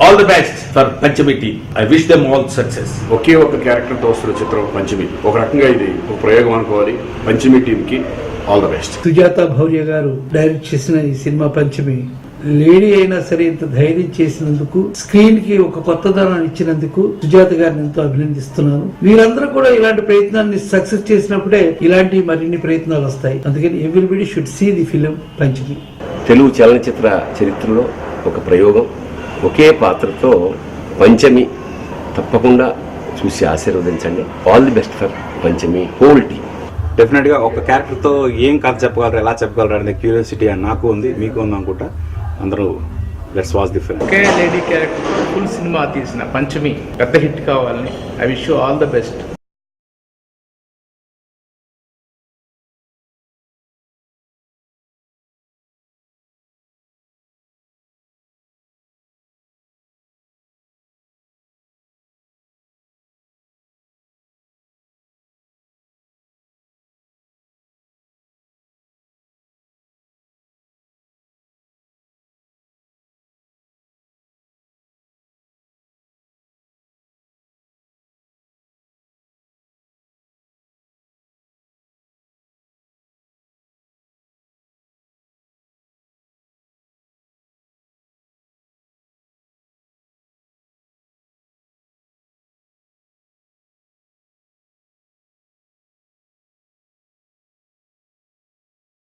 All the best for Panchami team. I wish them all success. ఒకే ఒక character తో వస్తున్న చిత్రం పంచమి. ఒక రకంగా ఇది ఒక ప్రయోగం అనుకోవాలి. పంచమి టీమ్ కి ఆల్ ది బెస్ట్. సుజాత భౌర్య గారు డైరెక్ట్ చేసిన ఈ సినిమా పంచమి లేడీ అయినా సరే ఇంత ధైర్యం చేసినందుకు, స్క్రీన్ కి ఒక కొత్తదనాన్ని ఇచ్చినందుకు సుజాత గారిని ఎంతో అభినందిస్తున్నాను. మీరందరూ కూడా ఇలాంటి ప్రయత్నాన్ని సక్సెస్ చేసినప్పుడే ఇలాంటి మరిన్ని ప్రయత్నాలు వస్తాయి. అందుకని everybody should see the film Panchami. Telugu చలనచిత్ర చరిత్రలో ఒక ప్రయోగం, ఒకే పాత్రతో పంచమి. తప్పకుండా చూసి ఆశీర్వదించండి. All the best for Panchami whole team. Definite గా ఒక క్యారెక్టర్ తో ఏం కథ చెప్పగలరు, ఎలా చెప్పగలరు అనే క్యూరియాసిటీ నాకు ఉంది, మీకు ఉంది అనుకుంటా. అందరూ let's watch the film. Okay lady character full cinema తీసిన పంచమి పెద్ద హిట్ కావాలని I wish you all the best.